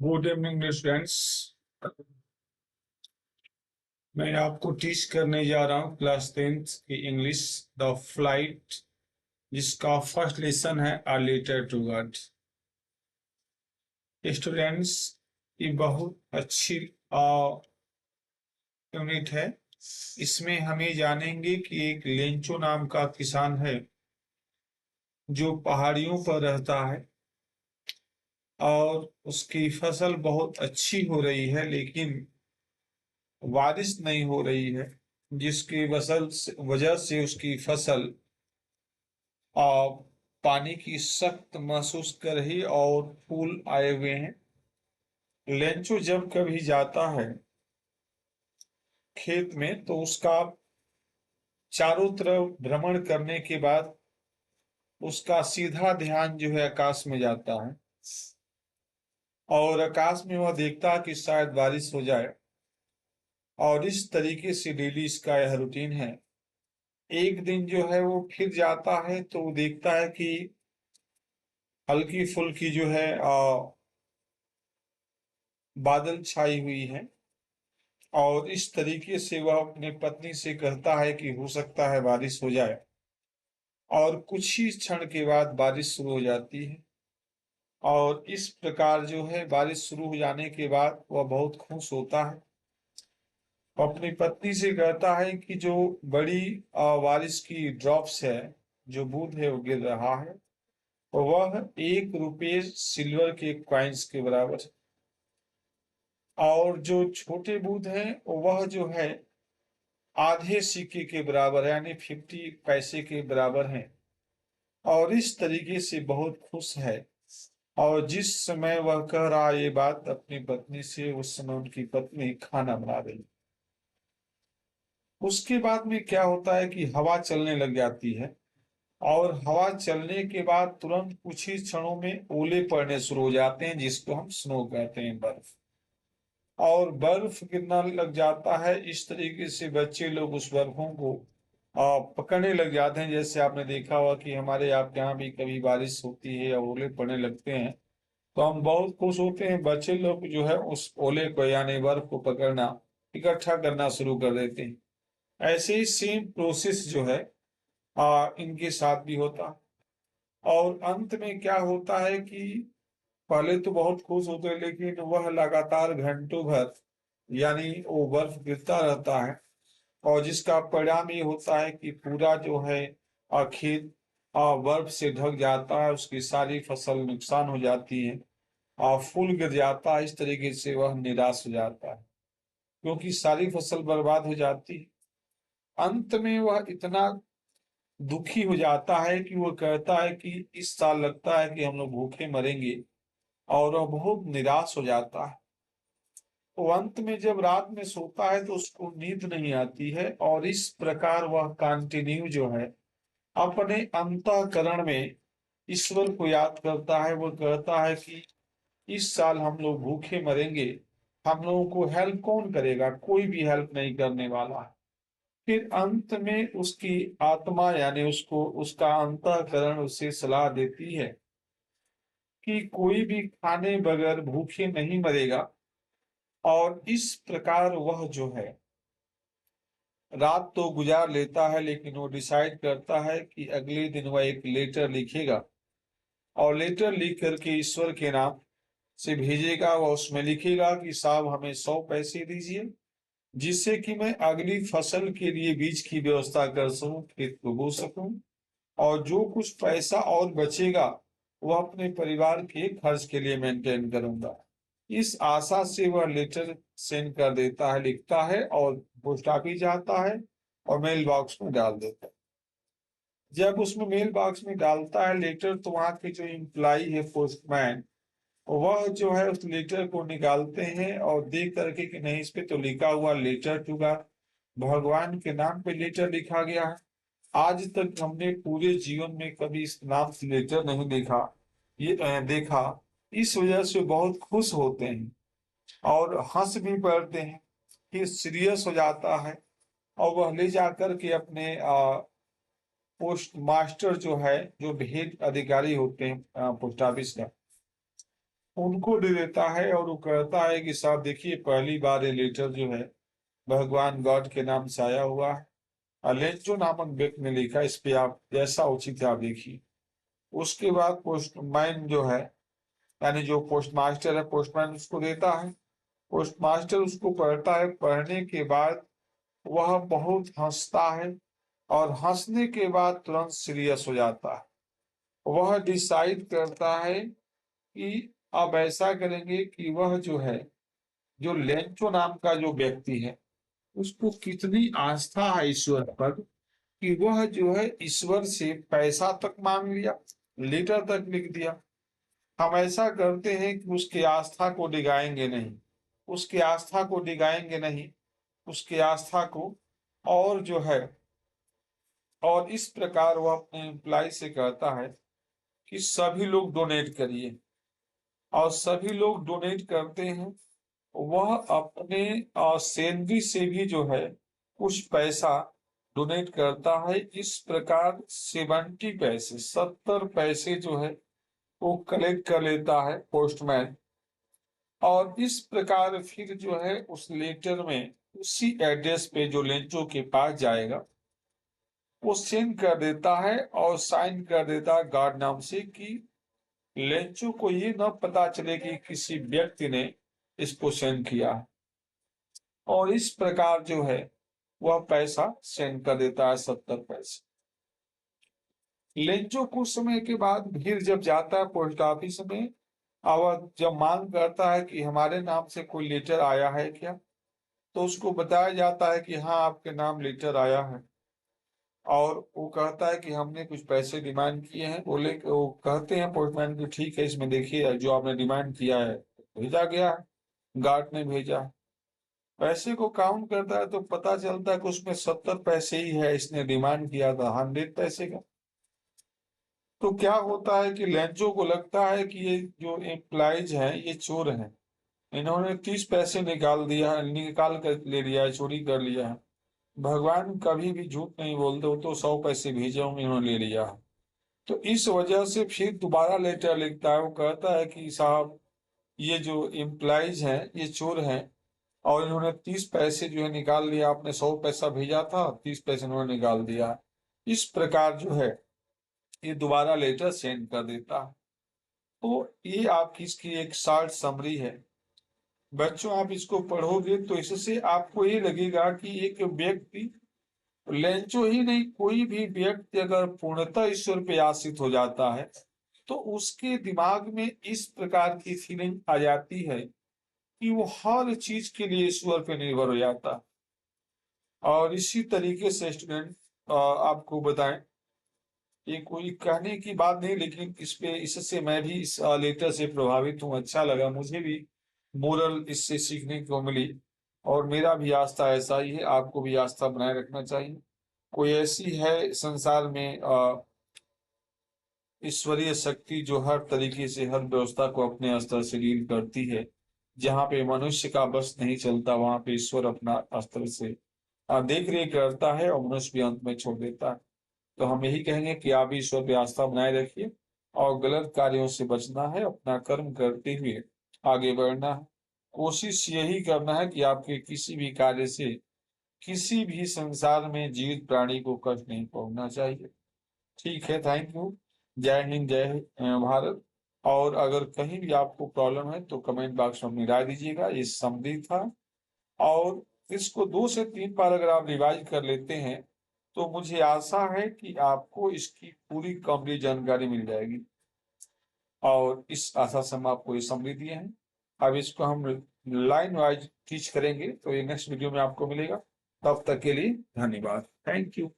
Good evening students. मैं आपको teach करने जा रहा हूँ क्लास 10th की इंग्लिश द फ्लाइट, जिसका फर्स्ट लेसन है a letter to God. Students, ये बहुत अच्छी यूनिट है। इसमें हम ये जानेंगे कि एक लेंचो नाम का किसान है जो पहाड़ियों पर रहता है और उसकी फसल बहुत अच्छी हो रही है, लेकिन बारिश नहीं हो रही है, जिसकी वजह से उसकी फसल आ, पानी की सख्त महसूस कर रही और फूल आए हुए हैं। लेंचो जब कभी जाता है खेत में तो उसका चारों तरफ भ्रमण करने के बाद उसका सीधा ध्यान जो है आकाश में जाता है और आकाश में वह देखता है कि शायद बारिश हो जाए। और इस तरीके से डेली इसका यह रूटीन है। एक दिन जो है वो फिर जाता है तो वो देखता है कि हल्की फुल्की जो है बादल छाई हुई है। और इस तरीके से वह अपनी पत्नी से कहता है कि हो सकता है बारिश हो जाए। और कुछ ही क्षण के बाद बारिश शुरू हो जाती है। और इस प्रकार जो है बारिश शुरू हो जाने के बाद वह बहुत खुश होता है। अपनी पत्नी से कहता है कि जो बड़ी बारिश की ड्रॉप्स है, जो बूंद है वो गिर रहा है, वह 1 रुपये सिल्वर के कॉइन्स के बराबर है। और जो छोटे बूंद हैं वह जो है आधे सिक्के के बराबर है, यानी 50 पैसे के बराबर हैं। और इस तरीके से बहुत खुश है। और जिस समय वह कह रहा ये बात अपनी पत्नी से, उस समय उनकी पत्नी खाना बना रही। उसके बाद में क्या होता है कि हवा चलने लग जाती है। और हवा चलने के बाद तुरंत कुछ ही क्षणों में ओले पड़ने शुरू हो जाते हैं, जिसको हम स्नो कहते हैं, बर्फ। और बर्फ गिरना लग जाता है। इस तरीके से बच्चे लोग उस बर्फों को पकड़ने लग जाते हैं। जैसे आपने देखा होगा कि हमारे आपके यहाँ भी कभी बारिश होती है या ओले पड़ने लगते हैं तो हम बहुत खुश होते हैं। बच्चे लोग जो है उस ओले को यानी बर्फ को पकड़ना, इकट्ठा करना शुरू कर देते हैं। ऐसे ही सेम प्रोसेस जो है इनके साथ भी होता है। और अंत में क्या होता है कि पहले तो बहुत खुश होते हैं, लेकिन वह लगातार घंटों भर यानी वो बर्फ गिरता रहता है। और जिसका परिणाम ये होता है कि पूरा जो है खेत बर्फ से ढक जाता है, उसकी सारी फसल नुकसान हो जाती है और फूल गिर जाता है। इस तरीके से वह निराश हो जाता है, क्योंकि सारी फसल बर्बाद हो जाती है। अंत में वह इतना दुखी हो जाता है कि वह कहता है कि इस साल लगता है कि हम लोग भूखे मरेंगे। और वह बहुत निराश हो जाता है। तो अंत में जब रात में सोता है तो उसको नींद नहीं आती है। और इस प्रकार वह कंटिन्यू जो है अपने अंतःकरण में ईश्वर को याद करता है। वह कहता है कि इस साल हम लोग भूखे मरेंगे, हम लोगों को हेल्प कौन करेगा, कोई भी हेल्प नहीं करने वाला है। फिर अंत में उसकी आत्मा यानी उसको उसका अंतःकरण उसे सलाह देती है कि कोई भी खाने बगैर भूखे नहीं मरेगा। और इस प्रकार वह जो है रात तो गुजार लेता है, लेकिन वो डिसाइड करता है कि अगले दिन वह एक लेटर लिखेगा। और लेटर लिख करके ईश्वर के नाम से भेजेगा। वह उसमें लिखेगा कि साहब हमें 100 पैसे दीजिए, जिससे कि मैं अगली फसल के लिए बीज की व्यवस्था कर सकूं, खेत को बो सकूं। और जो कुछ पैसा और बचेगा वह अपने परिवार के खर्च के लिए मेंटेन करूंगा। इस आशा से वह लेटर सेंड कर देता है, लिखता है और पोस्ट ऑफिस जाता है और मेल बॉक्स में डाल देता है। जब उसमें मेल बॉक्स में डालता है लेटर, तो वहां के जो एम्प्लाई है, पोस्टमैन, वह जो है उस लेटर को निकालते हैं और देख करके कि नहीं, इस पे तो लिखा हुआ लेटर टू गॉड, भगवान के नाम पे लेटर लिखा गया है। आज तक हमने पूरे जीवन में कभी इस नाम से लेटर नहीं देखा। इस वजह से बहुत खुश होते हैं और हंस भी पड़ते हैं कि सीरियस हो जाता है। और वह ले जाकर के अपने पोस्ट मास्टर जो है, जो हेड अधिकारी होते हैं पोस्ट ऑफिस का, उनको दे देता है और वो कहता है कि साहब देखिए पहली बार ये लेटर जो है भगवान गॉड के नाम से आया हुआ है, अलेंचो नामक व्यक्ति ने लिखा, इस पे आप जैसा उचित है आप देखिए। उसके बाद पोस्टमैन जो है, यानी जो पोस्टमास्टर है, पोस्टमैन उसको देता है। पोस्टमास्टर उसको पढ़ता है, पढ़ने के बाद वह बहुत हंसता है और हंसने के बाद तुरंत सीरियस हो जाता है। वह डिसाइड करता है कि अब ऐसा करेंगे कि वह जो है, जो लेंचो नाम का जो व्यक्ति है, उसको कितनी आस्था है ईश्वर पर कि वह जो है ईश्वर से पैसा तक मांग लिया, लेटर तक लिख दिया। हम ऐसा करते हैं कि उसकी आस्था को डिगाएंगे नहीं, उसकी आस्था को डिगाएंगे नहीं, उसकी आस्था को, और जो है, और इस प्रकार वह अपने एम्प्लॉय से कहता है कि सभी लोग डोनेट करिए, और सभी लोग डोनेट करते हैं। वह अपने सैलरी से भी जो है कुछ पैसा डोनेट करता है। इस प्रकार 70 पैसे जो है वो कलेक्ट कर लेता है पोस्टमैन, और इस प्रकार फिर जो है उस लेटर में उसी एड्रेस पे जो लेंचो के पास जाएगा वो सेंड कर देता है और साइन कर देता है गार्ड नाम से, कि लेंचो को ये न पता चले कि किसी व्यक्ति ने इसको सेंड किया है। और इस प्रकार जो है वह पैसा सेंड कर देता है, 70 पैसे। लेंचो कुछ समय के बाद फिर जब जाता है पोस्ट ऑफिस में, और जब मांग करता है कि हमारे नाम से कोई लेटर आया है क्या, तो उसको बताया जाता है कि हाँ आपके नाम लेटर आया है। और वो कहता है कि हमने कुछ पैसे डिमांड किए हैं। बोले, वो कहते हैं पोस्टमैन की ठीक है, इसमें देखिए जो आपने डिमांड किया है भेजा गया है, गार्ड ने भेजा है। पैसे को काउंट करता है तो पता चलता है कि उसमें 70 पैसे ही है, इसने डिमांड किया था 100 पैसे का। तो क्या होता है कि लेंचो को लगता है कि ये जो एम्प्लॉइज हैं ये चोर हैं, इन्होंने 30 पैसे निकाल कर ले लिया है, चोरी कर लिया है। भगवान कभी भी झूठ नहीं बोलते, वो तो 100 पैसे भेजे होंगे, इन्होंने ले लिया है। तो इस वजह से फिर दोबारा लेटर लिखता है। वो कहता है कि साहब ये जो एम्प्लॉइज हैं ये चोर हैं, और इन्होंने 30 पैसे जो है निकाल लिया, आपने 100 पैसा भेजा था, 30 पैसे इन्होंने निकाल दिया। इस प्रकार जो है ये दोबारा लेटर सेंड कर देता है। तो ये आपकी इसकी एक शॉर्ट समरी है। बच्चों आप इसको पढ़ोगे तो इससे आपको ये लगेगा कि एक व्यक्ति, लेंचो ही नहीं कोई भी व्यक्ति अगर पूर्णतः ईश्वर पे आश्रित हो जाता है तो उसके दिमाग में इस प्रकार की फीलिंग आ जाती है कि वो हर चीज के लिए ईश्वर पे निर्भर हो जाता है। और इसी तरीके से स्टूडेंट आपको बताएं, ये कोई कहने की बात नहीं, लेकिन इससे मैं भी इस लेटर से प्रभावित हूँ, अच्छा लगा मुझे भी, मोरल इससे सीखने को मिली। और मेरा भी आस्था ऐसा ही है, आपको भी आस्था बनाए रखना चाहिए। कोई ऐसी है संसार में ईश्वरीय शक्ति जो हर तरीके से हर व्यवस्था को अपने स्तर से डील करती है। जहाँ पे मनुष्य का बस नहीं चलता वहां पे ईश्वर अपना अस्त्र से देख रेख करता है और मनुष्य भी अंत में छोड़ देता है। तो हम यही कहेंगे कि आप ईश्वर पे आस्था बनाए रखिए और गलत कार्यों से बचना है, अपना कर्म करते हुए आगे बढ़ना है। कोशिश यही करना है कि आपके किसी भी कार्य से किसी भी संसार में जीवित प्राणी को कष्ट नहीं पहुंचना चाहिए। ठीक है, थैंक यू। जय हिंद, जय भारत। और अगर कहीं भी आपको प्रॉब्लम है तो कमेंट बॉक्स में अपनी राय दीजिएगा। ये समरी था, और इसको 2 से 3 बार अगर आप रिवाइज कर लेते हैं तो मुझे आशा है कि आपको इसकी पूरी कंप्लीट जानकारी मिल जाएगी। और इस आशा से हम आपको ये समरी दिए हैं। अब इसको हम लाइन वाइज टीच करेंगे, तो ये नेक्स्ट वीडियो में आपको मिलेगा। तब तक के लिए धन्यवाद, थैंक यू।